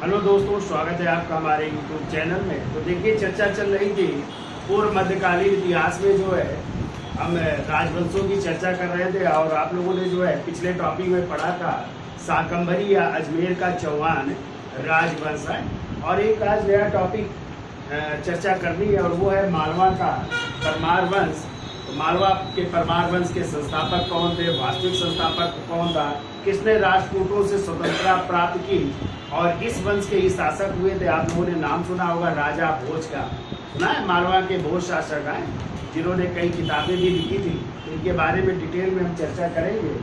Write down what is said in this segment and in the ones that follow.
Hello दोस्तों, स्वागत है आपका हमारे YouTube चैनल में। तो देखिए, चर्चा चल रही थी पूर्व मध्यकालीन इतिहास में जो है हम राजवंशों की चर्चा कर रहे थे। और आप लोगों ने जो है पिछले टॉपिक में पढ़ा था शाकंभरी या अजमेर का चौहान राजवंश है। और एक आज नया टॉपिक चर्चा करनी है और वो है मालवा का परमार वंश। तो मालवा के परमार वंश के संस्थापक कौन थे, वास्तविक संस्थापक कौन था, किसने राजपूतों से स्वतंत्रता प्राप्त की और इस वंश के ही शासक हुए थे। आप लोगों ने नाम सुना होगा राजा भोज का, सुना है? मालवा के भोज शासक हैं जिन्होंने कई किताबें भी लिखी थी। इनके बारे में डिटेल में हम चर्चा करेंगे।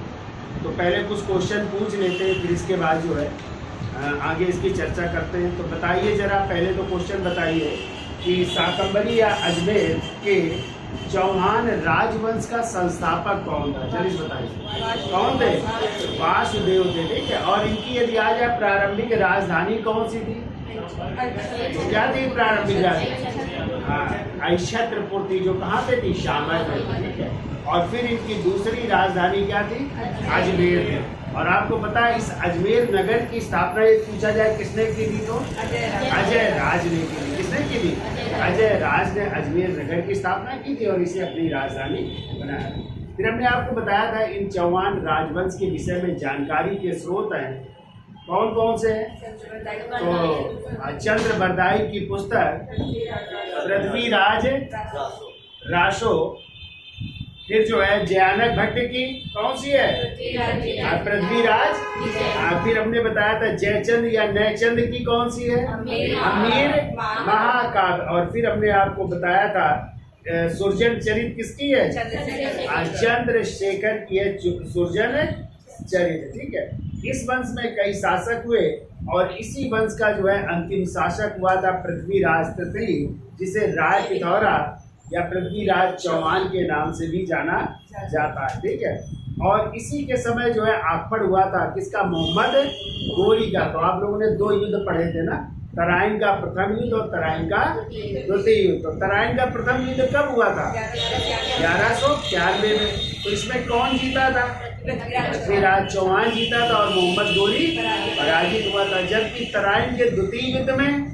तो पहले कुछ क्वेश्चन पूछ लेते हैं, फिर इसके बाद जो है आगे इसकी चर्चा करते हैं। तो बताइए जरा, पहले तो क्वेश्चन बताइए कि शाकंभरी या अजमेर के चौहान राजवंश का संस्थापक कौन था? जल्दी बताइए, कौन थे? वासुदेव थे, ठीक है। और इनकी यदि आ जाए प्रारंभिक राजधानी कौन सी थी? क्या थी प्रारंभिक राजधानी? हाँ, छत्रपुर थी, जो कहाँ पे थी? शामल में, ठीक है। और फिर इनकी दूसरी राजधानी क्या थी? अजमेर थी। और आपको पता है इस अजमेर नगर की स्थापना पूछा जाए किसने की थी? तो अजय राज ने की थी। किसने की थी? अजय राज ने अजमेर नगर की स्थापना की थी और इसे अपनी राजधानी बनाया। फिर हमने आपको बताया था इन चौहान राजवंश के विषय में जानकारी के स्रोत हैं कौन कौन से हैं? तो चंद्र बरदाई की पुस्तक पृथ्वीराज रासो, फिर जो है जयानक भट्ट की कौन सी है? पृथ्वीराज। फिर हमने बताया था जयचंद या नयचंद की कौन सी है? अमीर महाकाव्य। और फिर हमने आपको बताया था सुरजन चरित किसकी है? चंद्रशेखर की है सुरजन चरित, ठीक है। इस वंश में कई शासक हुए और इसी वंश का जो है अंतिम शासक हुआ था पृथ्वीराज तृतीय, जिसे राय पिथौरा या पृथ्वीराज चौहान के नाम से भी जाना जाता है, ठीक है। और इसी के समय जो है आखड़ हुआ था किसका? मोहम्मद गोरी का। तो आप लोगों ने दो युद्ध पढ़े थे ना, तराइन का प्रथम युद्ध और तराइन का द्वितीय युद्ध। तो तराइन का प्रथम युद्ध कब हुआ था? 1191 में। तो इसमें कौन जीता था? पृथ्वीराज चौहान जीता था और मोहम्मद गोरी पराजित हुआ था। जबकि तराइन के द्वितीय युद्ध में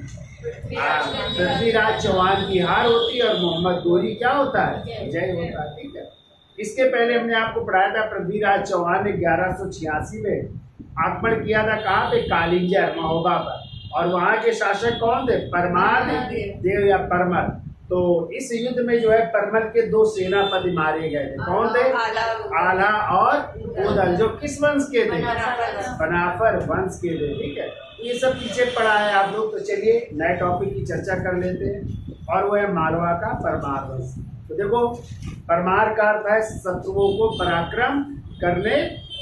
पृथ्वीराज चौहान की हार होती है और मोहम्मद गोरी क्या होता है? जय होता है, ठीक है। इसके पहले हमने आपको पढ़ाया था पृथ्वीराज चौहान ने 1186 में आक्रमण किया था। कहाँ पे? कालिंजर महोबा पर। और वहाँ के शासक कौन थे? परमार देव या परमल। तो इस युद्ध में जो है परमल के दो सेनापति मारे गए थे। कौन थे? आला और उदल, जो किस वंश के थे? बनाफर वंश के थे, ठीक है। ये सब पीछे पड़ा है आप लोग। तो चलिए नए टॉपिक की चर्चा कर लेते हैं और वो है मालवा का परमार वंश। तो देखो, परमार का अर्थ है शत्रुओं को पराक्रम करने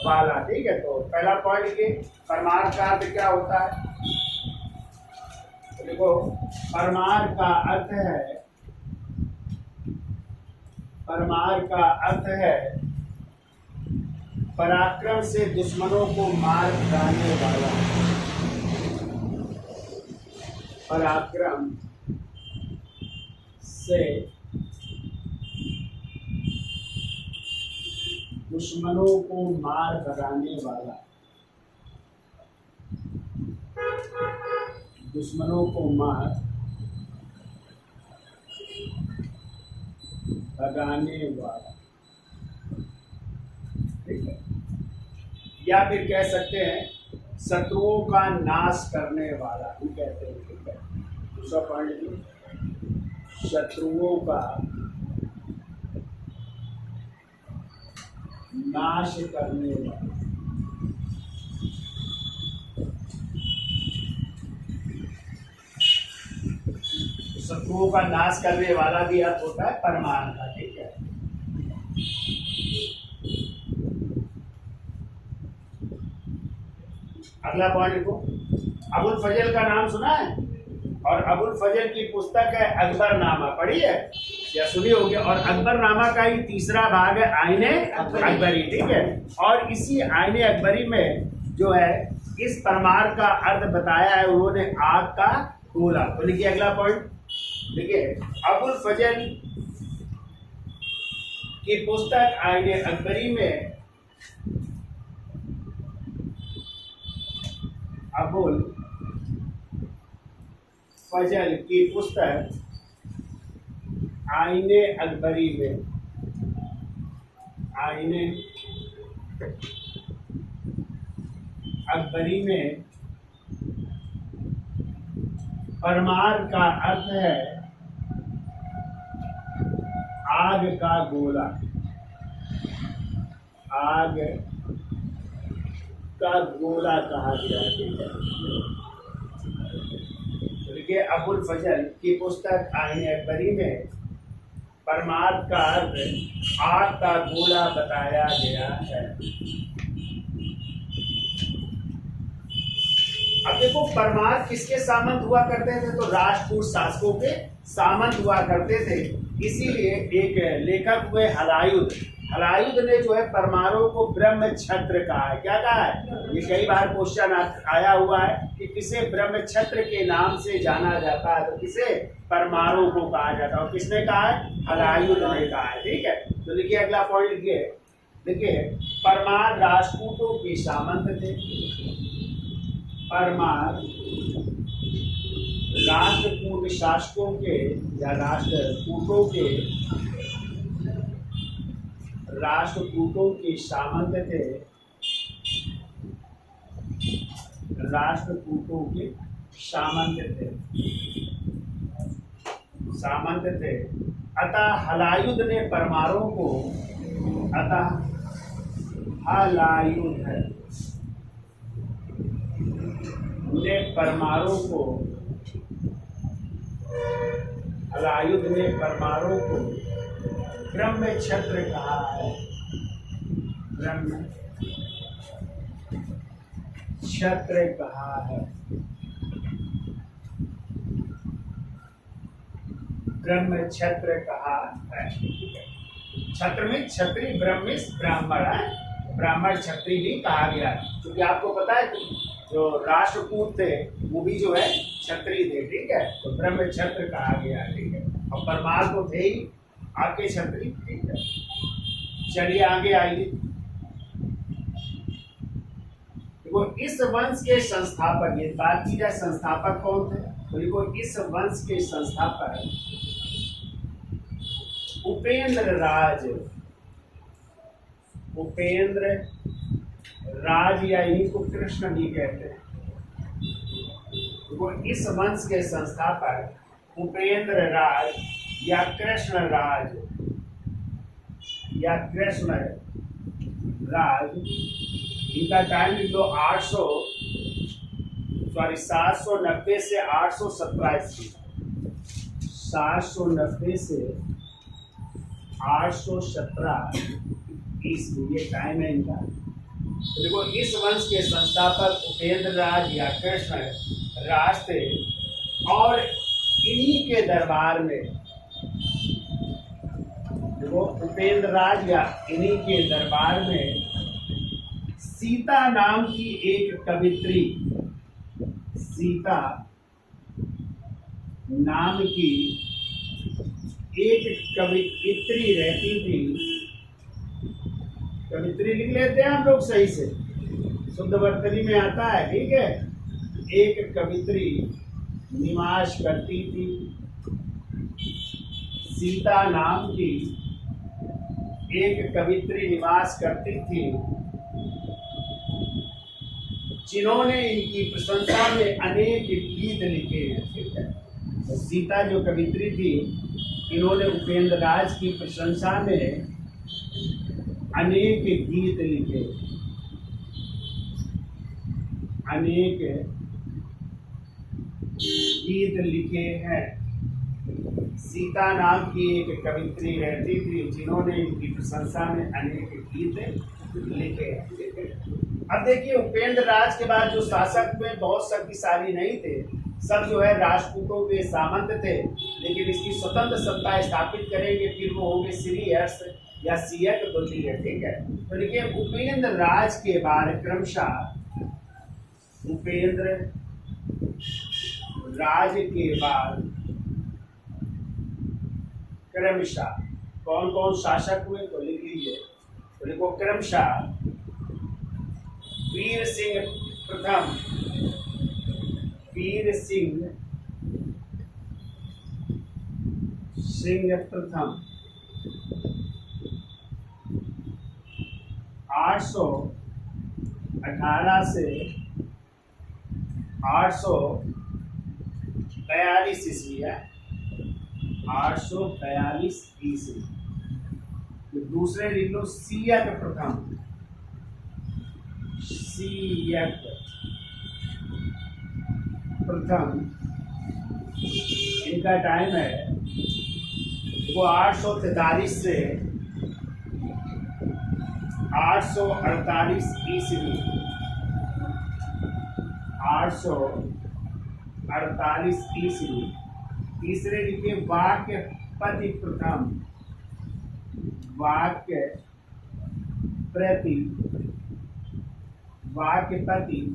वाला, ठीक है। तो पहला पॉइंट ये परमार का अर्थ क्या होता है? तो देखो, परमार का अर्थ है पराक्रम से दुश्मनों को मार गिराने वाला। पराक्रम से दुश्मनों को मार भगाने वाला। दुश्मनों को मार भगाने वाला, ठीक है। या फिर कह सकते हैं शत्रुओं का नाश करने वाला भी कहते हैं, ठीक है। दूसरा पॉइंट, शत्रुओं का नाश करने वाला। शत्रुओं का नाश करने वाला भी अर्थ होता है परमार का, ठीक है। अगला पॉइंट को, अबुल फजल का नाम सुना है? और अबुल फजल की पुस्तक है अकबरनामा, पढ़ी है या सुनी होगी। और अकबरनामा का ही तीसरा भाग है आईने अकबरी, ठीक है। और इसी आईने अकबरी में जो है इस परमार का अर्थ बताया है उन्होंने आग का गोला। तो लिखिए अगला पॉइंट, देखिए अबुल फजल की पुस्तक आईने अकबरी में अबुल फजल की पुस्तक आईने अकबरी में, आईने अकबरी में परमार का अर्थ है आग का गोला, आग का गोला कहा गया है। देखिए अबुल फजल की पुस्तक आईने अकबरी में परमार्थ का अर्थ आग का गोला बताया गया है। अब देखो परमार्थ किसके सामंत हुआ करते थे? तो राजपूत शासकों के सामंत हुआ करते थे। इसीलिए एक लेखक हुए हलायुध, हलायुध ने जो है परमारों को ब्रह्म छत्र कहा है। क्या कहा है? ये कई बार क्वेश्चन आया हुआ है कि किसे ब्रह्म छत्र के नाम से जाना जाता है, तो किसे परमारों को कहा जाता है, और किसने कहा है? हलायुध ने कहा है। ठीक है, तो देखिए अगला पॉइंट लिखिए। देखिए परमार राजपूतों के सामंत थे। परमार राष्ट्रकूट शासकों के या राष्ट्रकूटों के सामंत थे, राष्ट्रकूटों के सामंत थे। अतः हलायुध ने परमारों को, अतः हलायुध ने परमारों को, हलायुध ने परमारों को ब्रह्म छत्र कहा है। ब्रह्म छत्र कहा है। ब्रह्म छत्र कहा है। छत्र में क्षत्रिय, ब्रह्मिश ब्राह्मण है, ब्राह्मण क्षत्रिय भी कहा गया है। क्योंकि आपको पता है कि जो राष्ट्रकूट थे वो भी जो है क्षत्रिय थे। ठीक है, तो ब्रह्म छत्र कहा गया है। ठीक है, और परमार तो थे ही आपके क्षत्रिय। ठीक है, चलिए आगे आइए। देखो इस वंश के संस्थापक, ये बात की जाए संस्थापक कौन थे, तो देखो इस वंश के संस्थापक उपेंद्र राज, उपेंद्र राज या इन्हीं को कृष्ण भी कहते हैं। वो इस वंश के संस्थापक उपेंद्र राज या कृष्ण राज, या कृष्ण राज, इनका टाइम लिख लो 790 से 817 790 से 817 ईस्वी, ये टाइम है इनका। तो देखो इस वंश के संस्थापक उपेंद्र राज या कृष्ण राज थे, और इन्हीं के दरबार में, देखो उपेंद्र राज या इन्हीं के दरबार में सीता नाम की एक कवित्री, सीता नाम की एक कवित्री रहती थी। कवित्री लिख लेते हैं हम लोग सही से, शुद्ध वर्तनी में आता है। ठीक है, एक कवित्री निवास करती थी, सीता नाम की एक कवित्री निवास करती थी, जिन्होंने इनकी प्रशंसा में अनेक गीत लिखे। ठीक है, तो सीता जो कवित्री थी, इन्होंने उपेंद्र राज की प्रशंसा में अनेक गीत लिखे, अनेक गीत लिखे हैं। सीता नाम की एक कवित्री रहती थी, जिन्होंने इनकी प्रशंसा में अनेक गीत लिखे हैं। अब देखिए उपेंद्र राज के बाद जो शासक में बहुत शक्तिशाली नहीं थे, सब जो है राजपूतों के सामंत थे, लेकिन इसकी स्वतंत्र सत्ता स्थापित करेंगे फिर वो होंगे श्री हर्ष या सियक द्वितीय। ठीक है, तो देखिए उपेंद्र राज के बाद क्रमशः, उपेंद्र राज के बाद क्रमशः कौन कौन शासक हुए, तो लिख लीजिए। तो देखो क्रमशः वीर सिंह प्रथम, वीर सिंह सिंह प्रथम 818 से 842 ईस्वी है, 842 ईस्वी। तो दूसरे लिख लो सियक प्रथम, सियक प्रथम, इनका टाइम है वो 843 से 848 ईस्वी, 848 ईस्वी। तीसरे लिखिए वाक्यपति प्रथम, वाक्यपति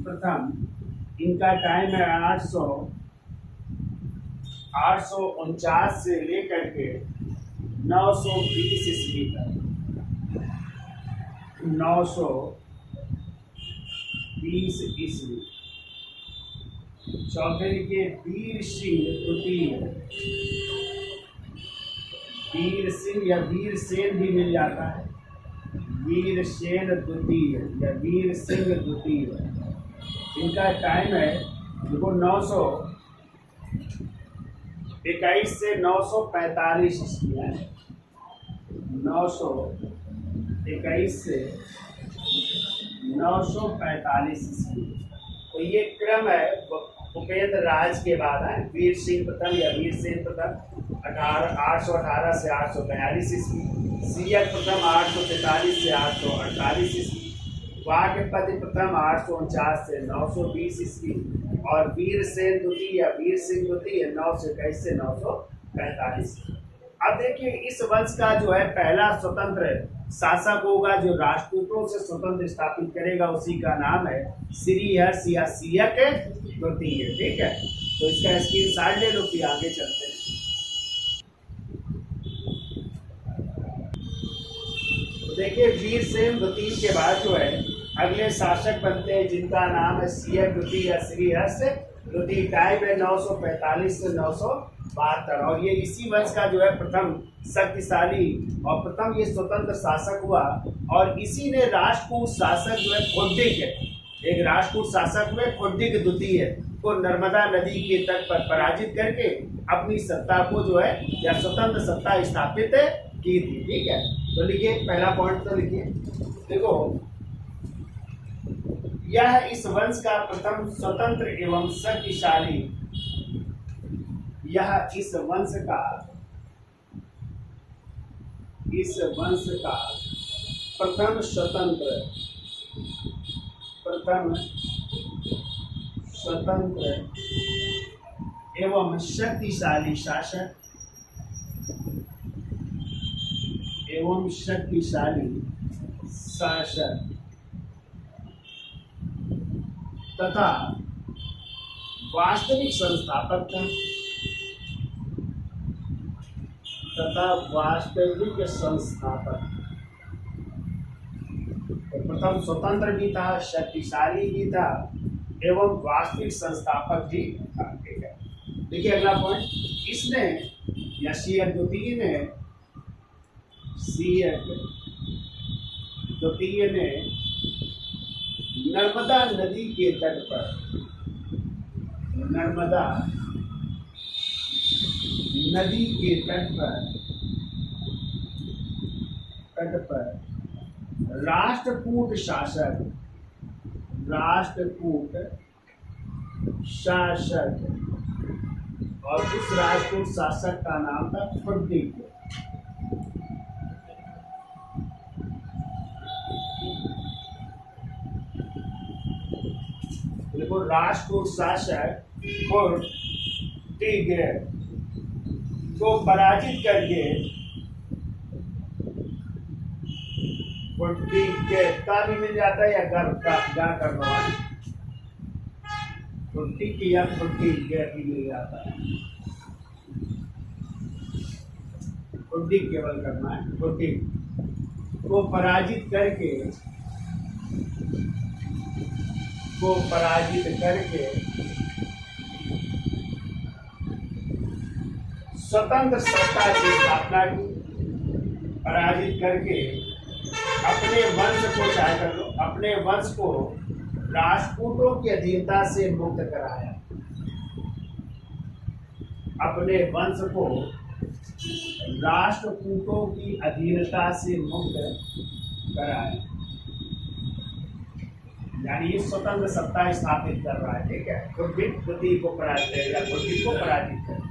प्रथम, इनका टाइम है 849 से लेकर के 920 ईस्वी तक, 920 ईस्वी। चौथे लिखिए वीर सिंह द्वितीय, वीर सिंह या वीर सेन भी मिल जाता है, वीर सेन द्वितीय या वीर सिंह द्वितीय। इनका टाइम है देखो 921 से 945 ईस्वी है, 921 से 945 ईस्वी। तो ये क्रम है उपेंद्र राज के बाद है, वीर सिंह प्रथम या वीर सेन प्रथम 818 से 842 ईस्वी, सियक प्रथम 843 से 848 ईस्वी, वाक्यपति प्रथम 849 से 920 ईस्वी, और वीर सेन द्वितीय या वीर सिंह द्वितीय 921 से 945। अब देखिए इस वंश का जो है पहला स्वतंत्र शासक होगा जो राजपूतों से स्वतंत्र स्थापित करेगा, उसी का नाम है श्रीहर्ष या सियक द्वितीय। ठीक है, तो इसका स्क्रीनशॉट ले लो, फिर आगे चलते हैं। तो देखिए वीर सेन द्वितीय के बाद जो है अगले शासक बनते हैं जिनका नाम है सियक द्वितीय या श्रीहर्ष द्वितीय। टाइम है 945 से 972, और ये इसी वंश का जो है प्रथम शक्तिशाली और प्रथम ये स्वतंत्र शासक हुआ। और इसी ने राष्ट्रकूट शासक जो है खोडिक, एक राष्ट्रकूट शासक हुए खोडिक द्वितीय को नर्मदा नदी के तट पर पराजित करके अपनी सत्ता को जो है या स्वतंत्र सत्ता स्थापित की थी। ठीक है, तो लिखिए पहला पॉइंट तो लिखिए, देखो यह इस वंश का प्रथम स्वतंत्र एवं शक्तिशाली, यह इस वंश का प्रथम स्वतंत्र एवं शक्तिशाली शासक तथा वास्तविक संस्थापक था, तो प्रथम स्वतंत्र भी था, शक्तिशाली भी था एवं वास्तविक संस्थापक भी था। ठीक है, देखिए अगला पॉइंट, इसने या सियक द्वितीय ने नर्मदा नदी के तट पर राष्ट्रकूट शासक और उस राष्ट्रकूट शासक का नाम था खोडिक। देखो राष्ट्रकूट शासक खोडिक को पराजित करके का भी मिल जाता है या गा करना है, या भी मिल जाता है, केवल करना है। को पराजित करके स्वतंत्र सत्ता की स्थापना की, पराजित करके अपने वंश को चाहे कर लो, अपने वंश को राजपूतों की अधीनता से मुक्त कराया, अपने वंश को राष्ट्रकूटों की अधीनता से मुक्त कराया, यानी ये स्वतंत्र सत्ता स्थापित कर रहा है। ठीक है, द्वितीय को पराजित करेगा, द्वितीय को पराजित करेगा।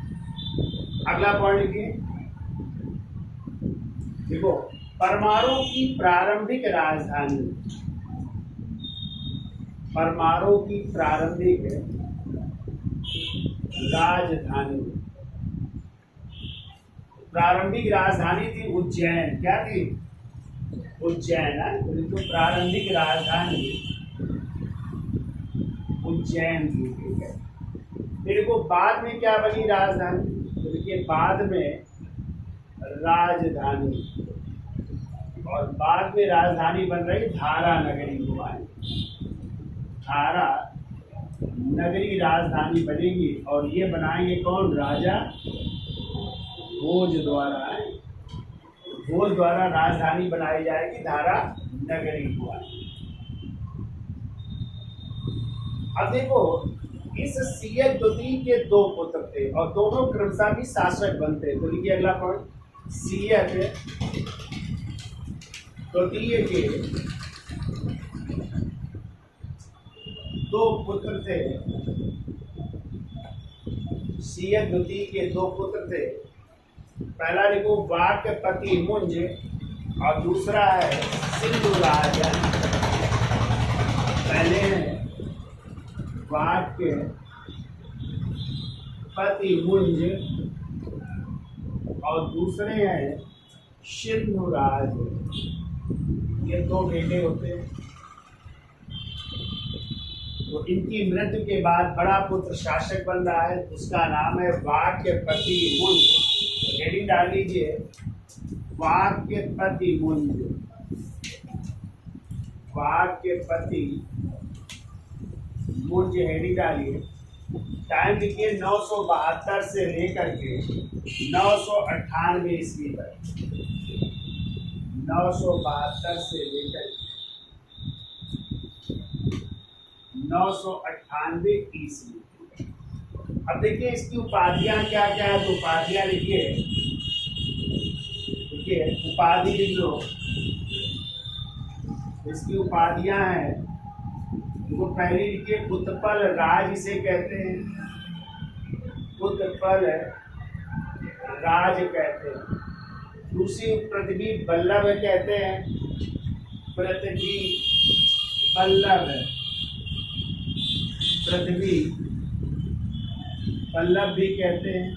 अगला पॉइंट लिखिए, देखो परमाणु की प्रारंभिक राजधानी, परमाणु की प्रारंभिक राजधानी, प्रारंभिक राजधानी थी उज्जैन। क्या थी? उज्जैन है, तो प्रारंभिक राजधानी उज्जैन थी। ठीक है, फिर को बाद में क्या बनी राजधानी? तो देखिए बाद में राजधानी, और बाद में राजधानी बन रही धारा नगरी घुमाई, धारा नगरी राजधानी बनेगी, और ये बनाएंगे कौन? राजा भोज द्वारा। भोज द्वारा राजधानी बनाई जाएगी धारा नगरी घुमाई। अब देखो इस सीएच द्वितीय के दो पुत्र थे और दोनों क्रमशः भी शासक बनते। तो लिखिए अगला पॉइंट, सीएच द्वितीय के दो पुत्र थे, सीएच द्वितीय के दो पुत्र थे। पहला लिखो वाक्यपति मुंज और दूसरा है सिंधुराज। पहले है वाक्यपति मुंज और दूसरे हैं सिंधुराज। ये दो बेटे होते हैं। तो इनकी मृत्यु के बाद बड़ा पुत्र शासक बन रहा है, उसका नाम है वाक्यपति मुंज। हेडिंग डाल लीजिए वाक्यपति मुंज, वाक्यपति मुंज हेडिंग डालिए। टाइम लिखिए 972 से लेकर के 998 ईस्वी तक, 972 से लेकर 998 ईस्वी। अब देखिए इसकी उपाधियां क्या क्या है, तो उपाधियां लिखिए, देखिए उपाधि लिख लो। इसकी उपाधियां हैं, तो पहली लिखिए उत्पल राज इसे कहते हैं, उत्पल राज कहते हैं। दूसरी पृथ्वी बल्लभ कहते हैं, पृथ्वी बल्लभ, पृथ्वी बल्लभ भी कहते हैं।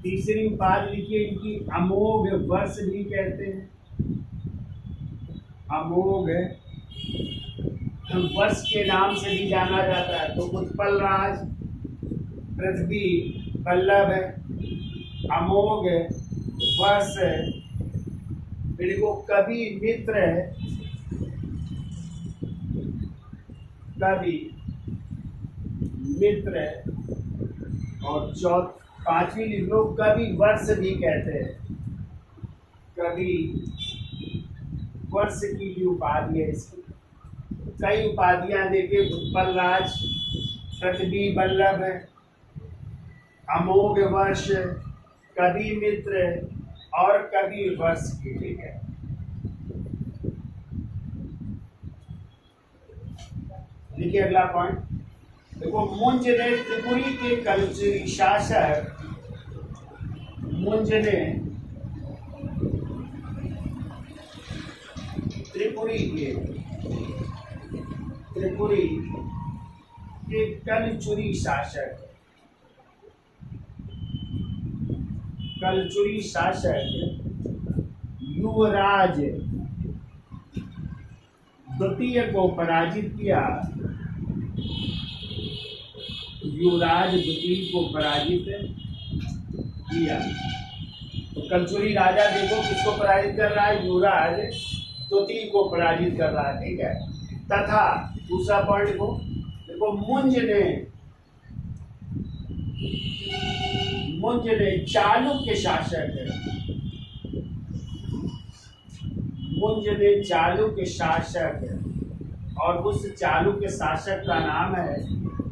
तीसरी उपाधि लिखिए इनकी अमोघ वर्ष भी कहते हैं, अमोघ वर्ष के नाम से भी जाना जाता है। तो उत्पल राज, पृथ्वी बल्लभ, अमोघ वर्ष, फिर को कवि मित्र, कवि मित्र, और पांचवी लिख लो कवि वर्ष भी कहते हैं, कवि वर्ष की भी उपाधि है इसकी। कई उपाधियां देखिए, उत्पल राज, पृथ्वी बल्लभ, अमोघ वर्ष, कवि मित्र और कवि वर्ष की। ठीक है, देखिए अगला पॉइंट, देखो मुंज ने त्रिपुरी के कलचुरी शासक, मुंज ने त्रिपुरी के कलचुरी शासक, कलचुरी शासक युवराज द्वितीय को पराजित किया, युवराज द्वितीय को पराजित किया। तो कलचुरी राजा देखो किसको पराजित कर रहा है? युवराज द्वितीय को पराजित कर रहा है। ठीक है, तथा दूसरा पॉइंट को देखो मुंजने चालुक्य शासक है, मुंजने चालुक्य शासक है, और उस चालुक्य शासक का नाम है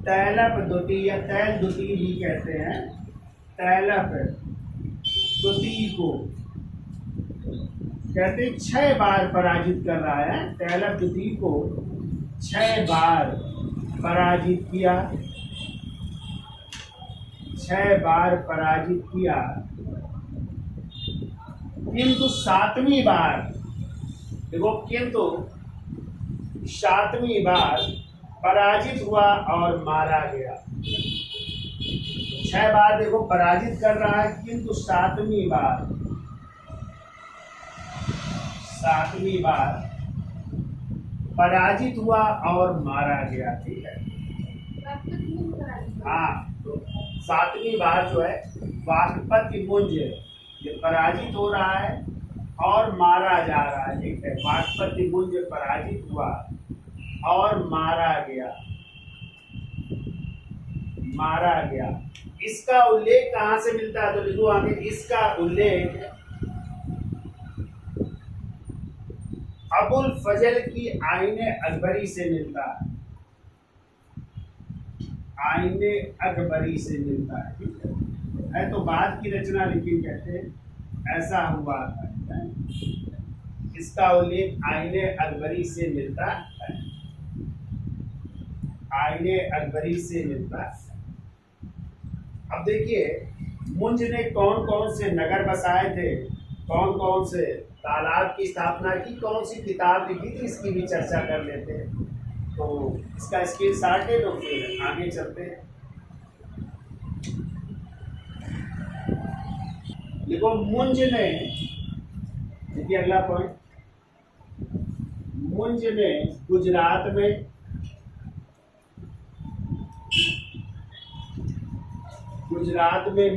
तैलप द्वितीय, तैल द्वितीय भी कहते हैं। तैलप द्वितीय को कहते 6 बार पराजित कर रहा है। तैलप द्वितीय को 6 बार पराजित किया, 6 बार पराजित किया, किंतु 7वीं बार देखो, किंतु 7वीं बार पराजित हुआ और मारा गया। 6 बार देखो पराजित कर रहा है, किंतु 7वीं बार पराजित हुआ और मारा गया। ठीक है, हाँ, तो 7वीं बार जो है वाक्पति मुंज ये पराजित हो रहा है और मारा जा रहा है। ठीक है, वाक्पति मुंज पराजित हुआ और मारा गया, मारा गया। इसका उल्लेख कहाँ से मिलता है? तो लिखो आगे, इसका उल्लेख अबुल फजल की आईने अकबरी से मिलता है, आईने अकबरी से मिलता है। ठीक है, तो बाद की रचना, लेकिन कहते हैं ऐसा हुआ था। इसका उल्लेख आईने अकबरी से मिलता है, आईने अकबरी से मिलता है। अब देखिए, मुंज ने कौन कौन से नगर बसाए थे, कौन कौन से तालाब की स्थापना की, कौन सी किताब लिखी थी, इसकी भी चर्चा कर लेते हैं। तो इसका स्क्रीन शॉट है, तो फिर आगे चलते हैं। देखो, मुंज ने, देखिए अगला पॉइंट, मुंज ने गुजरात में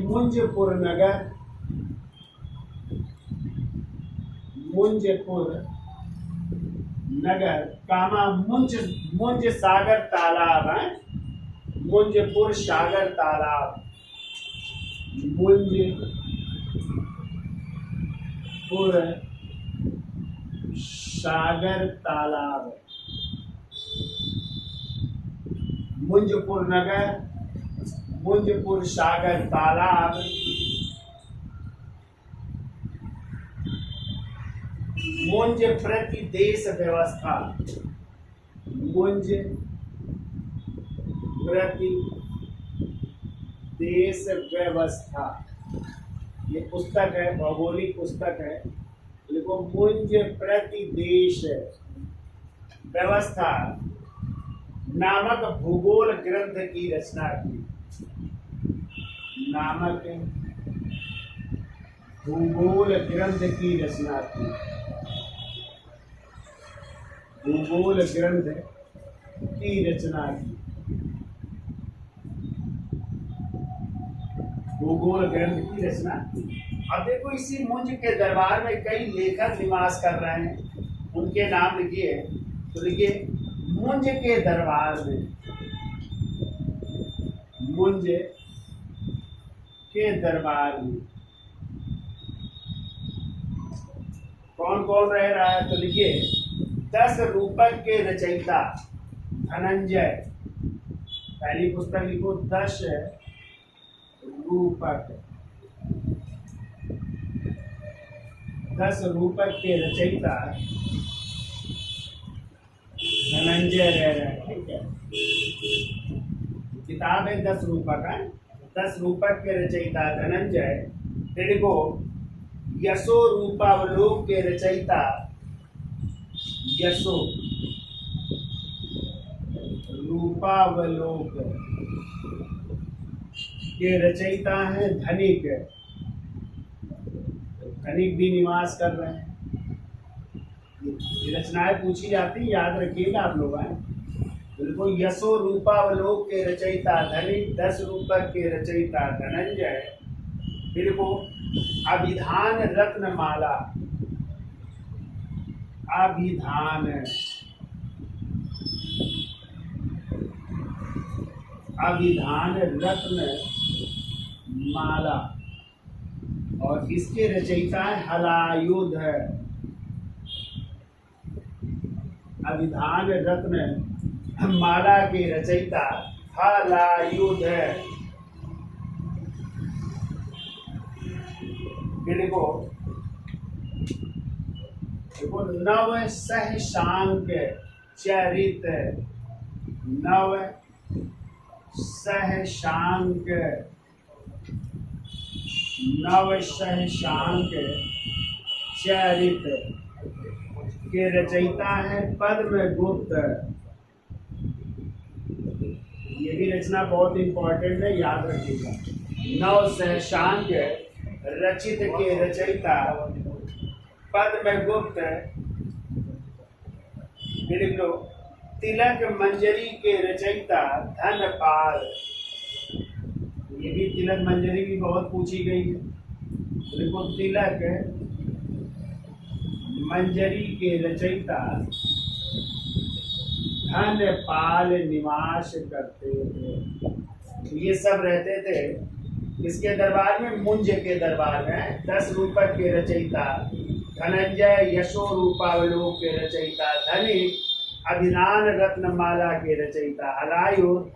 मुंजपुर नगर, मुंजपुर नगर कामा मुंज सागर तालाब है, मुंजपुर सागर तालाब, मुंजपुर सागर तालाब, मुंजपुर नगर, मुंजपुर सागर तालाब, मुंज प्रति देश व्यवस्था, मुंज प्रति देश व्यवस्था, ये पुस्तक है, भौगोलिक पुस्तक है। देखो, मुंज प्रति देश व्यवस्था नामक भूगोल ग्रंथ की रचना की, नामक भूगोल ग्रंथ की रचना की, भूगोल ग्रंथ की रचना की, भूगोल ग्रंथ की रचना। अब देखो, इसी मुंज के दरबार में कई लेखक निवास कर रहे हैं, उनके नाम लिखिए। तो लिखिए, मुंज के दरबार में, मुंज के दरबार में कौन कौन रह रहा है? तो लिखिए, 10 रूपक के रचयिता धनंजय, पहली पुस्तक लिखो 10 रूपक, 10 रूपक के रचयिता धनंजय रह रहे हैं। ठीक है, किताब है 10 रूपक है, 10 रूपक के रचयिता धनंजय। फिर देखो, यशो रूपावलोक के रचयिता, यशो रूपावलोक के रचयिता हैं धनिक, धनिक भी निवास कर रहे हैं। ये रचनाएं पूछी जाती, याद रखिएगा आप लोग। बिल्कुल, यशो रूपावलोक के रचयिता धनिक, 10 रूपक के रचयिता धनंजय। फिर वो अभिधान रत्नमाला, अभिधान रत्न माला, और इसके रचयिता है हलायुध है। अभिधान रत्न माला के रचयिता हलायुध है। देखो नव सहशांक चरित, नव सहशांक, नव सहशांक चरित के रचयिता है पद्मगुप्त। ये भी रचना बहुत इंपॉर्टेंट है, याद रखिएगा। नव सहशांक रचित के रचयिता पद्मगुप्त। लिख लो तिलक मंजरी के रचयिता धनपाल। ये भी तिलक मंजरी भी बहुत पूछी गई है। देखो तिलक मंजरी के रचयिता धनपाल निवास करते थे। ये सब रहते थे इसके दरबार में, मुंज के दरबार में। 10 रूपक के रचयिता धनंजय, यशो रूपावलोक के रचयिता धनिक, अभिधान रत्नमाला के रचयिता हलायुध,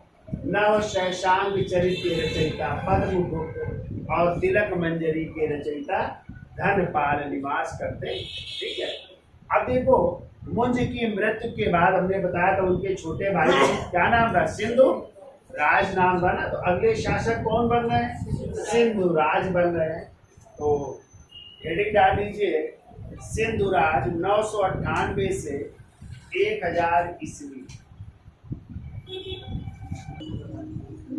नव सहशांक चरित के रचयिता पद्मगुप्त और तिलक मंजरी के रचयिता धनपाल निवास करते। ठीक है। अब देखो मुंज की मृत्यु के बाद हमने बताया था उनके छोटे भाई क्या नाम था, सिंधु राज नाम था ना। तो अगले शासक कौन बन रहे हैं, सिंधु राज बन रहे हैं। तो हेडिंग डाल दीजिए सिंधुराज 998 से 1000 ईस्वी।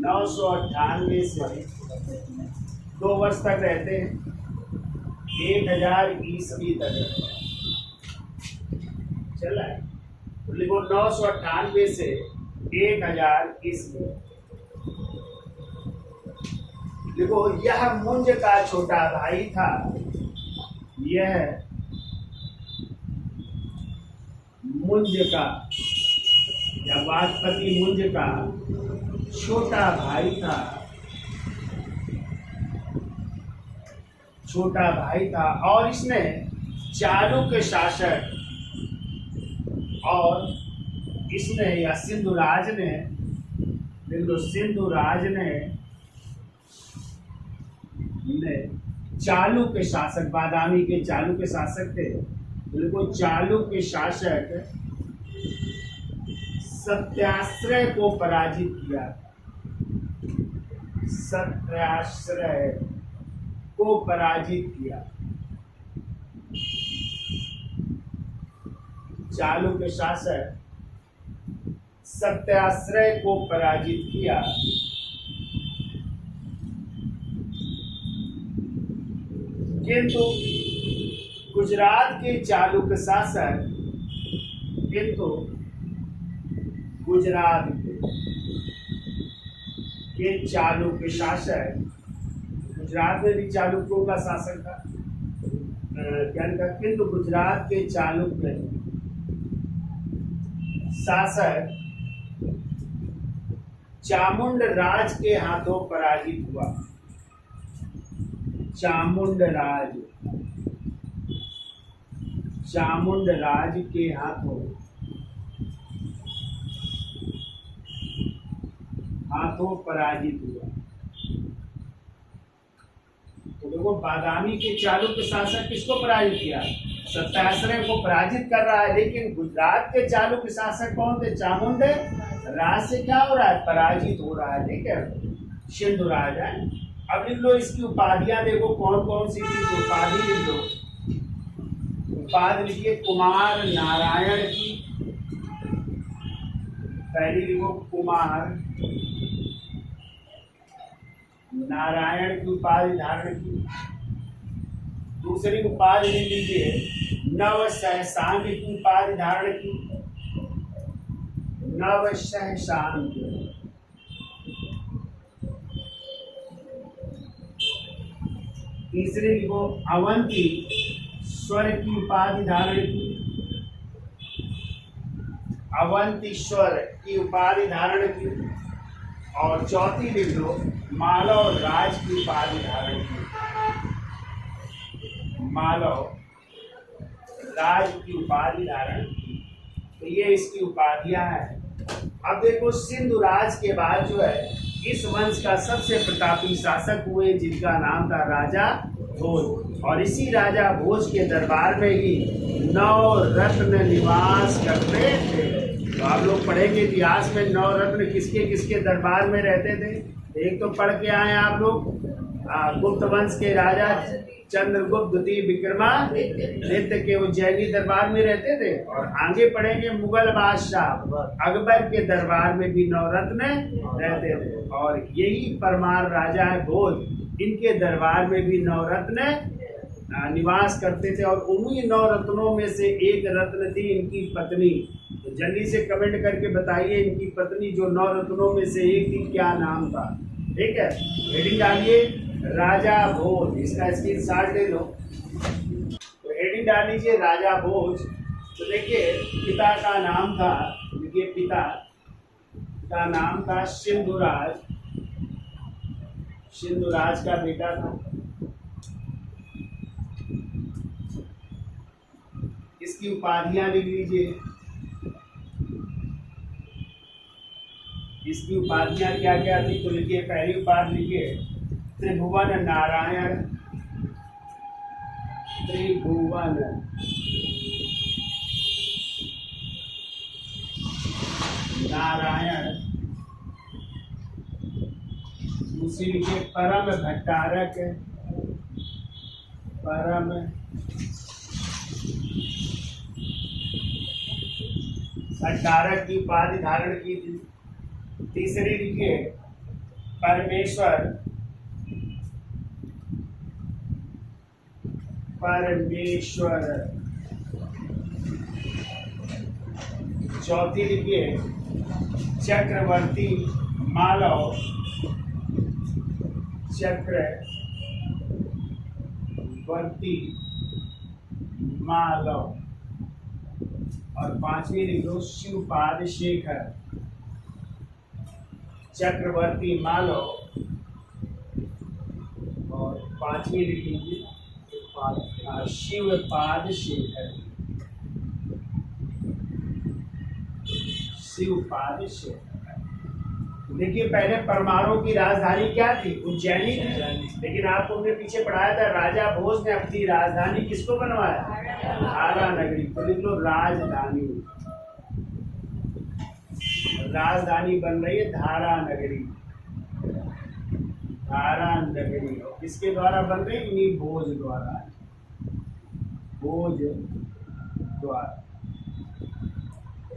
998 से 2 वर्ष तक रहते हैं, 1000 ईस्वी तक चला है। तो लिखो 998 से 1000 ईस्वी। देखो यह मुंज का छोटा भाई था। यह मुंज का या वाजपति मुंज का छोटा भाई था, छोटा भाई था। और इसने चालुक्य शासक और इसने या सिंधुराज ने, देखो सिंधुराज ने चालुक्य शासक, बादामी के चालुक्य शासक थे। देखो चालुक्य शासक सत्याश्रय को पराजित किया, सत्याश्रय को पराजित किया। चालुक्य शासक सत्याश्रय को पराजित किया। किंतु गुजरात के चालुक्य शासक, किंतु गुजरात के चालुक्य शासक, गुजरात में भी चालुक्यों का शासक था, किंतु गुजरात के चालुक्य शासक चामुंड राज के हाथों पराजित हुआ। चामुंड राज, चामुंड राज के हाथों पराजित हुआ। तो देखो बादामी के चालुक्य शासक किसको पराजित किया, सत्याश्रय को पराजित कर रहा है। लेकिन गुजरात के चालुक्य शासक कौन थे, चामुंड राज से क्या हो रहा है, पराजित हो रहा है। ठीक है, सिंधुराज है। अब लिख लो इसकी उपाधियां, देखो कौन कौन सी थी। उपाधि लिख लो, उपाधि लिखिए कुमार नारायण की। पहली लिखो कुमार नारायण की उपाधि धारण की। दूसरी उपाधि लिख लीजिए नव सहसांग की उपाधि धारण की, नव सहसांग। तीसरी लिखो अवंती स्वर की उपाधि धारण की, अवंती स्वर की उपाधि धारण की। और चौथी लिख लो मालव राज की उपाधि धारण की। मालव राज की उपाधि धारण की, तो ये इसकी उपाधियां हैं। अब देखो सिंधु राज के बाद जो है इस वंश का सबसे प्रतापी शासक हुए जिनका नाम था राजा भोज, और इसी राजा भोज के दरबार में ही नौ रत्न निवास करते थे। तो आप लोग पढ़ेंगे इतिहास में नौ रत्न किसके किसके दरबार में रहते थे। एक तो पढ़ के आए आप लोग, गुप्त वंश के राजा चंद्रगुप्त द्वितीय विक्रमादित्य के उज्जैनी दरबार में रहते थे, और आगे पढ़ेंगे मुगल बादशाह अकबर के दरबार में भी नवरत्न रहते थे, और यही परमार राजा है भोज, इनके दरबार में भी नवरत्न निवास करते थे। और उन्हीं नौ रत्नों में से एक रत्न थी इनकी पत्नी। तो जल्दी से कमेंट करके बताइए इनकी पत्नी जो नौ रत्नों में से एक थी क्या नाम था। ठीक है, हेडिंग डालिए राजा भोज, इसका स्क्रीनशॉट ले लो। तो हेडिंग डाल लीजिए राजा भोज। तो देखिए पिता का नाम था, देखिए पिता का नाम था सिंधुराज, सिंधुराज का बेटा था। इसकी उपाधियां लिख लीजिए। इसकी उपाधियां क्या क्या थी, तो लिखिए पहली उपाधि लिखिए त्रिभुवन नारायण, त्रिभुवन नारायण। दूसरी लिखिए परम भट्टारक, परम भट्टारक की उपाधि धारण की थी। तीसरी लिखिए परमेश्वर, परमेश्वर। चौथी लिखिए चक्रवर्ती मालव, चक्रवर्ती मालव। और पांचवी लिख लो शिवपाद शेखर, चक्रवर्ती मालव। और पांचवी लिख लीजिए शिवपाद शेखर, शिवपाद शेखर। देखिए पहले परमारों की राजधानी क्या थी, उज्जैनी थी, लेकिन आपको हमने पीछे पढ़ाया था राजा भोज ने अपनी राजधानी किसको बनवाया, धारा नगरी। तो लिख लो राजधानी, राजधानी बन रही है धारा नगरी, धारा नगरी। किसके द्वारा बन रही, इन्हीं भोज द्वारा, भोज द्वारा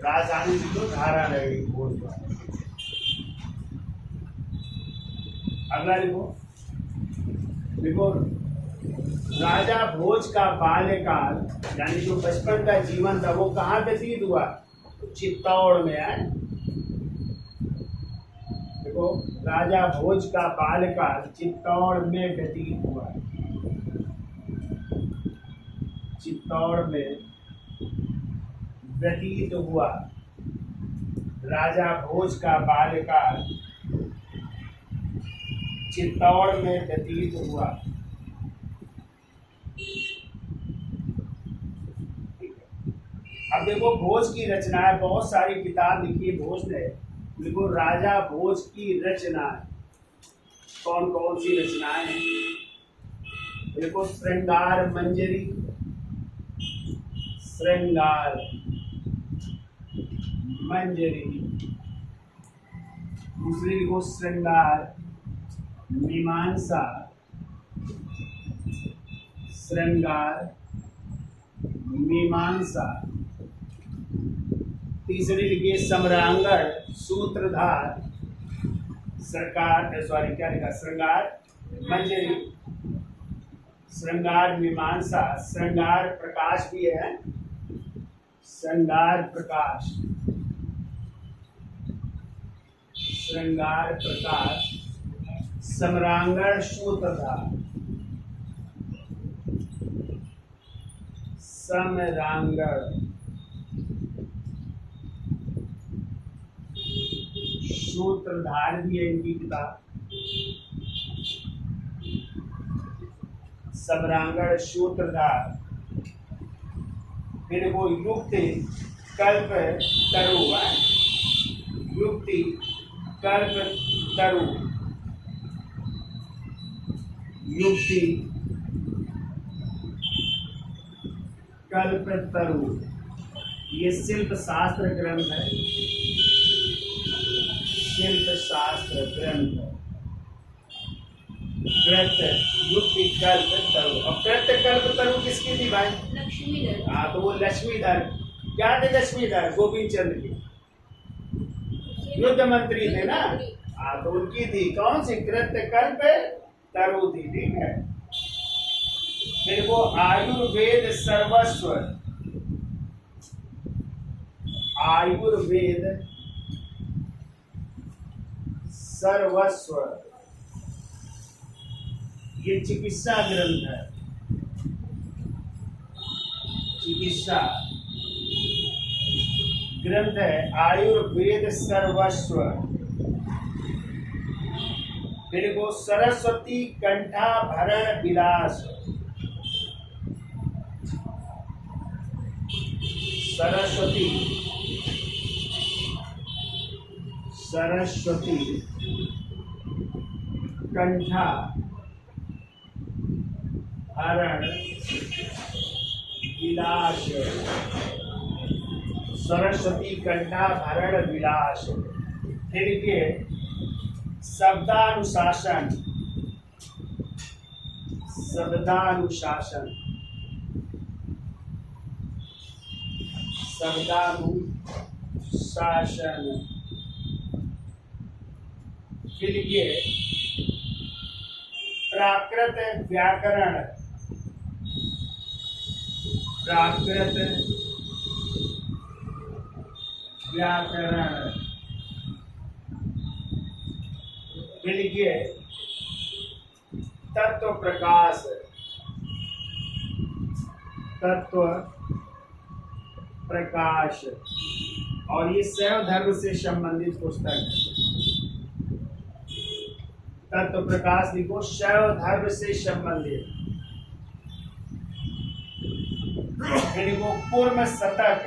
राजधानी लिख लो धारा नगरी, भोज द्वारा। अगला लिखो, देखो राजा भोज का बाल्यकाल यानी जो बचपन का जीवन था वो कहाँ व्यतीत हुआ, चित्तौड़ में है। देखो राजा भोज का बाल्यकाल चित्तौड़ में व्यतीत हुआ, चित्तौड़ में व्यतीत हुआ। राजा भोज का बाल्यकाल चित्तौड़ में व्यतीत हुआ। अब देखो भोज की रचनाएं, बहुत सारी किताब लिखी भोज ने। देखो राजा भोज की रचनाएं कौन कौन सी रचनाएं हैं, देखो श्रृंगार मंजरी, श्रृंगार मंजरी। दूसरी लिखो श्रृंगार मीमांसा, श्रृंगार मीमांसा। तीसरी लिखिए सम्रांगण सूत्रधार, क्या लिखा, श्रृंगार मंजरी, श्रृंगार मीमांसा। श्रृंगार प्रकाश भी है, श्रृंगार प्रकाश, श्रृंगार प्रकाश। सम्रांगण सूत्रधार, सम्रांगण सूत्रधार भी है इनकी किताब। सम्रांगण सूत्रधार, फिर वो युक्ति कल्प तरु, युक्ति कल्प तरु, युक्ति कल्प तरु, ये शिल्प शास्त्र ग्रंथ है, शिल्प शास्त्र ग्रंथ, कृत युक्ति कल्प तरु। अब कृत कल्प तरु किसकी थी भाई? लक्ष्मीधर। हाँ, तो वो लक्ष्मीधर, क्या थे लक्ष्मीधर? गोविंद चंद्र की युद्ध मंत्री थे ना। हाँ, तो उनकी थी कौन सी? कृत कल्प तरु थी, ठीक है। फिर वो आयुर्वेद सर्वस्व, आयुर्वेद सर्वस्व, ये चिकित्सा ग्रंथ है, चिकित्सा ग्रंथ है, आयुर्वेद सर्वस्व। फिर वो सरस्वती कंठाभरण विलास, सरस्वती, सरस्वती कंठा भरण विलास, सरस्वती कंठा भरण विलास। फिर के शब्दानुशासन, शब्दानुशासन, शब्दानुशासन। फिर ये प्राकृत व्याकरण, प्राकृत व्याकरण। फिर ये तत्व प्रकाश, तत्व प्रकाश, और ये शैव धर्म से संबंधित पुस्तक है। तत्व प्रकाश लिखो, शैव धर्म से संबंधित। फिर वो पूर्व शतक,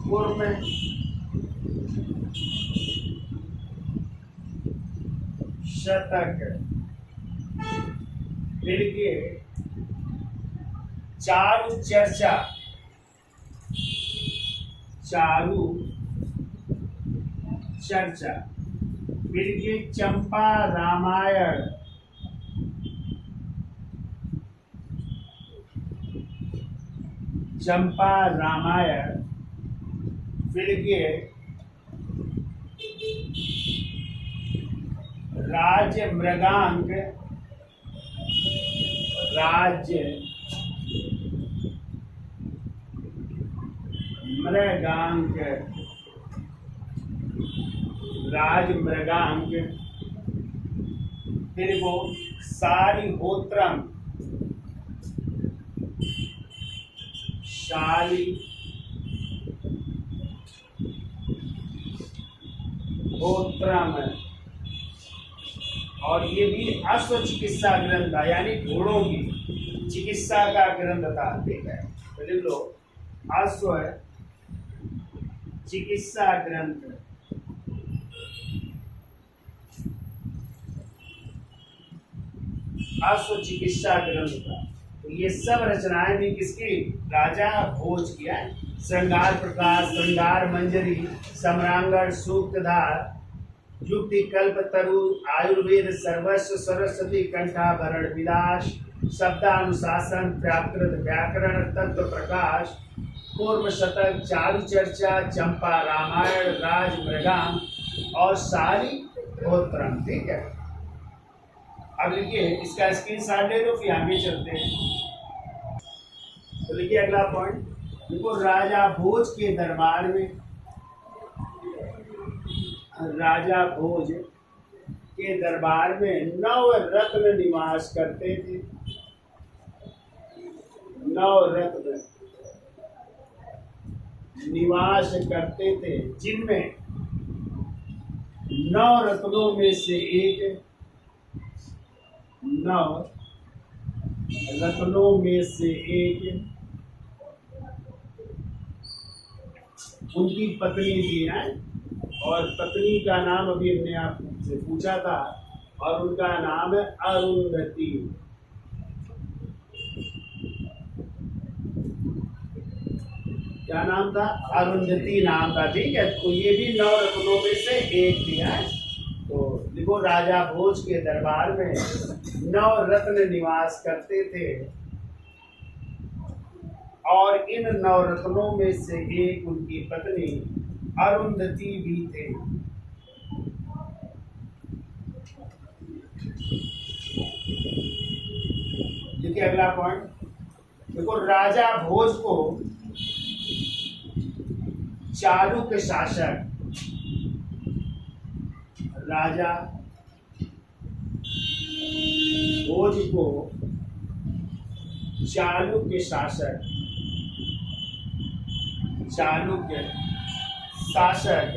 पूर्व शतक। फिर के चारु चर्चा, चारु चर्चा। फिर के चंपा रामायण, चंपा रामायण। फिर के राज्य मृगांक, राज्य मृगांक, राज मृगांक। फिर वो शालिहोत्रम, शालिहोत्रम। और ये भी अश्व चिकित्सा ग्रंथ था, यानी घोड़ों की चिकित्सा का ग्रंथ था, ठीक है। तो लिख लो, अश्व चिकित्सा ग्रंथ, अश्व चिकित्सा ग्रंथ था। तो ये सब रचनाएं भी किसकी? राजा भोज की है। श्रृंगार प्रकाश, श्रृंगार मंजरी, सम्रांगण सूक्तधार, युक्ति कल्प तरु, आयुर्वेद सर्वस्व, सरस्वती कंठाभरण विलास, शब्दानुशासन, प्राकृत व्याकरण, तत्व प्रकाश, पूर्व शतक, चारु चर्चा, चंपा रामायण, राज मृगांक और शालिहोत्रम, ठीक है। अब लिखिए, इसका स्क्रीनशॉट ले लो, फिर आगे चलते हैं। तो लिखिए अगला पॉइंट, देखो राजा भोज के दरबार में, राजा भोज के दरबार में 9 रत्न निवास करते थे। 9 रत्न निवास करते थे, जिनमें 9 रत्नों में से एक नव रत्नों में से एक उनकी पत्नी थी है, और पत्नी का नाम अभी हमने आपसे पूछा था, और उनका नाम है अरुंधति। क्या नाम था? अरुंधति नाम था। ठीक है, तो ये भी 9 रत्नों में से एक थी है। तो देखो, राजा भोज के दरबार में 9 रत्न निवास करते थे, और इन 9 रत्नों में से एक उनकी पत्नी अरुंधति भी थे। देखिए अगला पॉइंट, देखो राजा भोज को चालुक्य शासक, राजा भोज को चालुक्य शासक, चालुक्य शासक,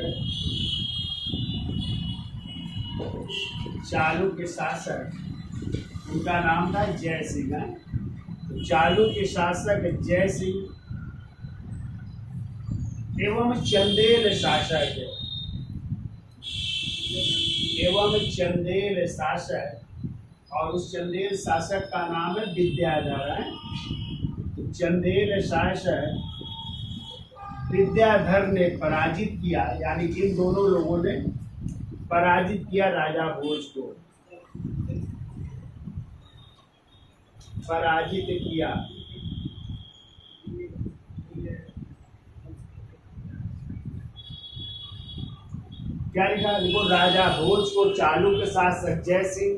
चालुक्य शासक, उनका नाम था जय सिंह। चालुक्य शासक जय सिंह एवं चंदेल शासक, एवं चंदेल शासक, और उस चंदेल शासक का नाम है विद्याधर है। चंदेल शासक विद्याधर ने पराजित किया, यानी इन दोनों लोगों ने पराजित किया राजा भोज को, पराजित किया। क्या लिखा? देखो, राजा भोज को चालुक्य शासक जय सिंह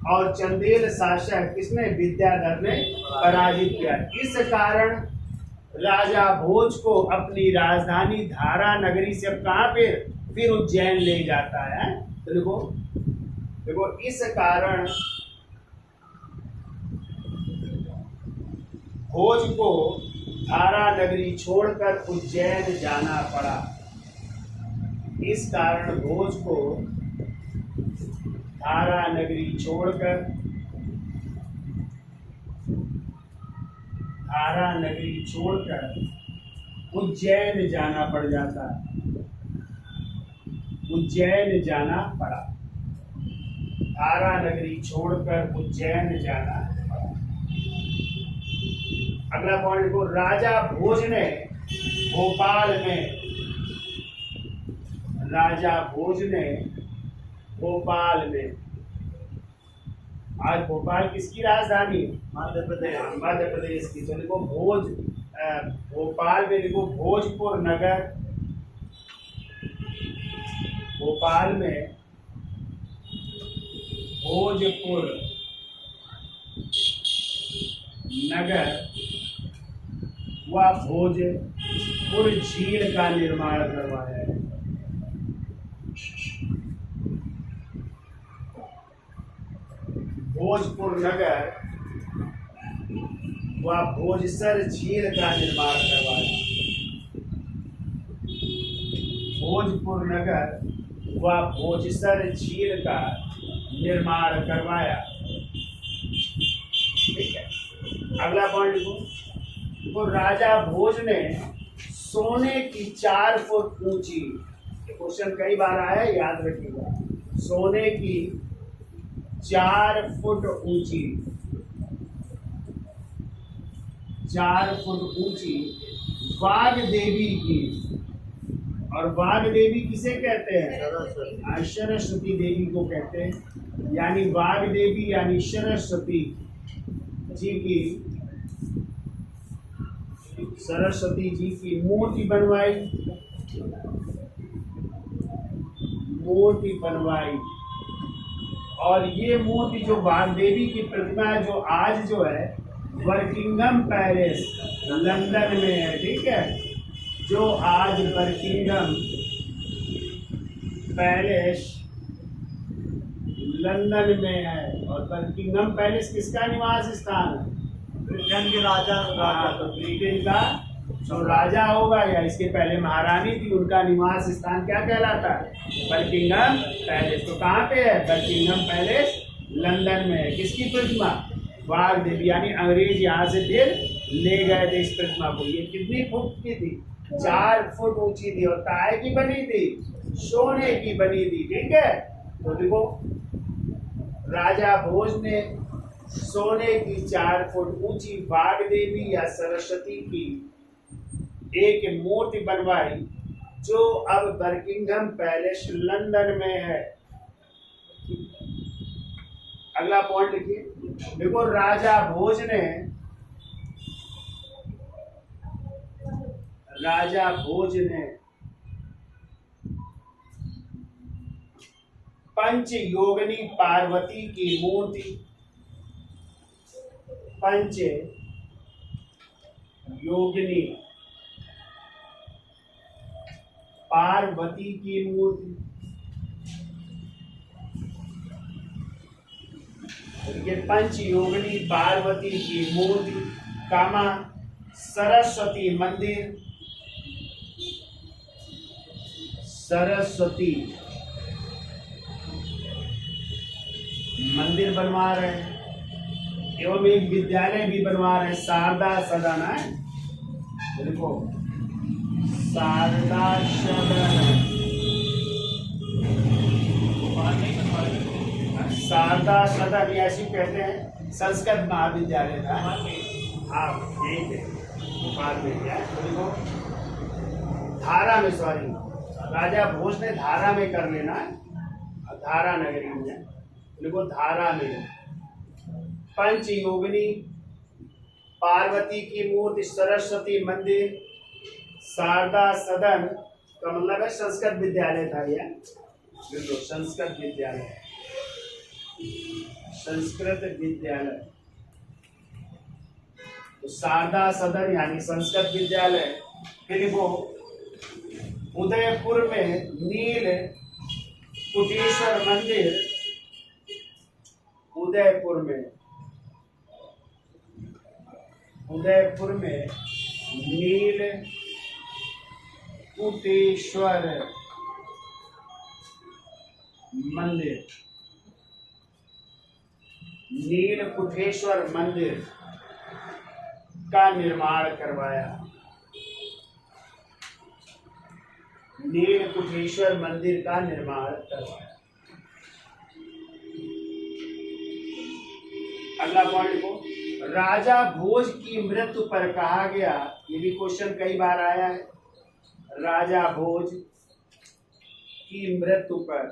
और चंदेल शासक किसने? विद्याधर ने पराजित किया। इस कारण राजा भोज को अपनी राजधानी धारा नगरी से अब कहाँ पे फिर उज्जैन ले जाता है। तो देखो देखो, इस कारण भोज को धारा नगरी छोड़कर उज्जैन जाना पड़ा। इस कारण भोज को धारा नगरी छोड़कर, धारा नगरी छोड़कर उज्जैन जाना पड़ जाता, उज्जैन जाना पड़ा। धारा नगरी छोड़कर उज्जैन जाना पड़ा। अगला पॉइंट को, राजा भोज ने भोपाल में, राजा भोज ने भोपाल में, आज भोपाल किसकी राजधानी? मध्य प्रदेश, मध्य प्रदेश की। तो देखो भोज, भोपाल में देखो भोजपुर नगर, भोपाल में भोजपुर नगर व भोजपुर झील का निर्माण करवाया है। भोजपुर नगर व भोजसर झील का निर्माण करवाया। भोजपुर नगर व भोजसर झील का निर्माण करवाया। ठीक है, अगला पॉइंट को, राजा भोज ने सोने की 4 फुट ऊंची, क्वेश्चन कई बार आया है, याद रखिएगा, सोने की 4 फुट ऊंची, 4 फुट ऊंची वाघ देवी की, और वाघ देवी किसे कहते हैं? सरस्वती देवी को कहते हैं। यानी वाघ देवी यानी सरस्वती जी की, सरस्वती जी की मूर्ति बनवाई, मूर्ति बनवाई। और ये मूर्ति जो वाघ देवी की प्रतिमा है, जो आज जो है बर्किंघम पैलेस लंदन में है। ठीक है, जो आज बर्किंघम पैलेस लंदन में है। और बर्किंघम पैलेस किसका निवास स्थान है? ब्रिटेन के राजा, तो ब्रिटेन का जो राजा होगा या इसके पहले महारानी थी, उनका निवास स्थान क्या कहलाता है? Buckingham palace. तो कहाँ पे है? बर्किंघम पैलेस लंदन में है। किसकी प्रतिमा? वाघ देवी। यानी अंग्रेज यहाँ से फिर ले गए थे इस प्रतिमा को। ये कितनी फुट की थी? 4 फुट ऊंची थी और काहे की बनी थी? सोने की बनी थी। ठीक है, तो देखो राजा भोज ने सोने की 4 फुट ऊंची वाघ देवी या सरस्वती की एक मूर्ति बनवाई, जो अब बकिंघम पैलेस लंदन में है। अगला पॉइंट लिखिए। देखो राजा भोज ने पंच योगिनी पार्वती की मूर्ति, पंच योगिनी पार्वती की मूर्ति, पंच योगिनी पार्वती की मूर्ति, कामा सरस्वती मंदिर, सरस्वती मंदिर बनवा रहे हैं एवं एक विद्यालय भी बनवा रहे हैं, शारदा सदन है। देखो शारदा सदन, शारदा सदन ऐसी कहते हैं। संस्कृत महाविद्यालय था। आप यही थे भोपाल में क्या? तो देखो धारा में, सॉरी राजा भोज ने धारा में कर लेना है, धारा नगरी में। देखो धारा में पंच योगिनी पार्वती की मूर्ति, सरस्वती मंदिर, शारदा सदन का मतलब है संस्कृत विद्यालय था यह। देखो संस्कृत विद्यालय, संस्कृत विद्यालय, तो शारदा सदन यानी संस्कृत विद्यालय। फिर वो उदयपुर में नील कुटेश्वर मंदिर, उदयपुर में नील कुटेश्वर मंदिर, नीलकुठेश्वर मंदिर का निर्माण करवाया। नीलकुठेश्वर मंदिर का निर्माण करवाया। अगला पॉइंट को, राजा भोज की मृत्यु पर कहा गया, ये भी क्वेश्चन कई बार आया है। राजा भोज की मृत्यु पर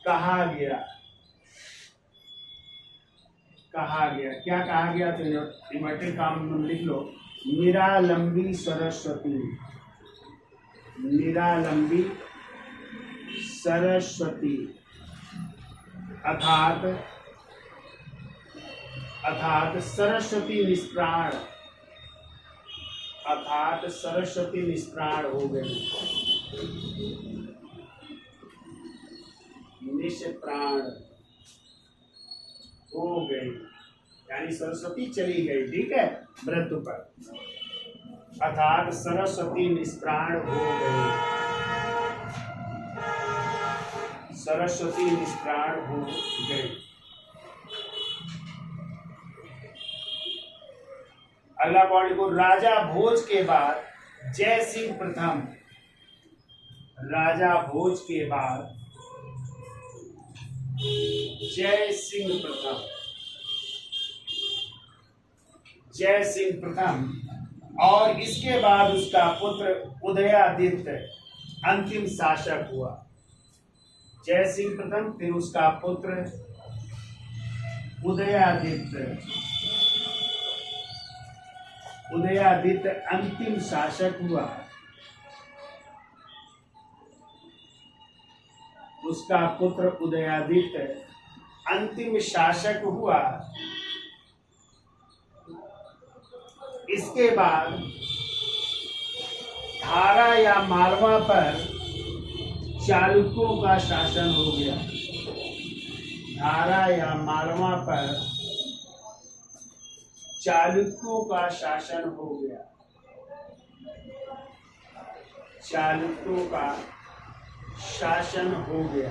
कहा गया, क्या कहा गया? तो इन्वर्टेड काम में लिख लो, निरालंबी सरस्वती, निरालंबी सरस्वती, अर्थात सरस्वती निष्प्राण, अर्थात सरस्वती निष्प्राण हो गई, निष्प्राण हो गई, यानी सरस्वती चली गई। ठीक है, मृत्यु पर, अर्थात सरस्वती निष्प्राण हो गई, सरस्वती निष्प्राण हो गई। अगला पॉइंट को, राजा भोज के बाद जय सिंह प्रथम, राजा भोज के बाद जय सिंह प्रथम, जय सिंह प्रथम और इसके बाद उसका पुत्र उदयादित्य अंतिम शासक हुआ। जय सिंह प्रथम, फिर उसका पुत्र उदयादित्य अंतिम शासक हुआ। उसका पुत्र उदयादित्य अंतिम शासक हुआ। इसके बाद धारा या मालवा पर चालुक्यों का शासन हो गया। धारा या मालवा पर चालुक्यों का शासन हो गया। चालुक्यों का शासन हो गया।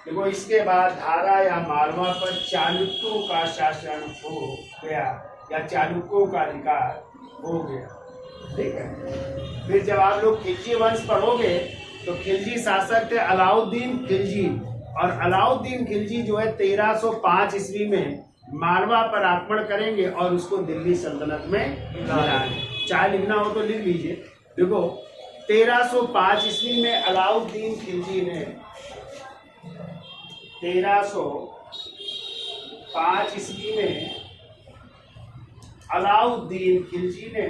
देखो इसके बाद धारा या मालवा पर चालुक्यों का शासन हो गया या चालुक्यों का अधिकार हो गया। ठीक है। फिर जब आप लोग खिलजी वंश पढ़ोगे तो खिलजी शासक थे अलाउद्दीन खिलजी, और अलाउद्दीन खिलजी जो है 1305 ईस्वी में मालवा पर आक्रमण करेंगे और उसको दिल्ली सल्तनत में मिलाएंगे। चाहे लिखना हो तो लिख लीजिए। देखो 1305 ईस्वी में अलाउद्दीन खिलजी ने 1305 ईस्वी में अलाउद्दीन खिलजी ने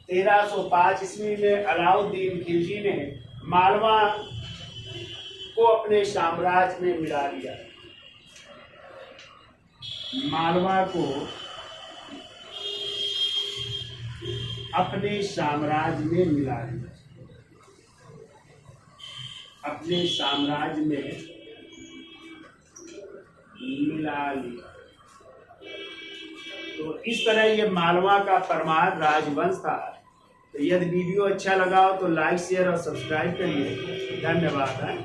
1305 ईस्वी में अलाउद्दीन खिलजी ने मालवा को अपने साम्राज्य में मिला लिया। मालवा को अपने साम्राज्य में मिला लिया, अपने साम्राज्य में मिला लिया। तो इस तरह ये मालवा का परमार राजवंश था। तो यदि वीडियो अच्छा लगा हो तो लाइक शेयर और सब्सक्राइब करिए। धन्यवाद।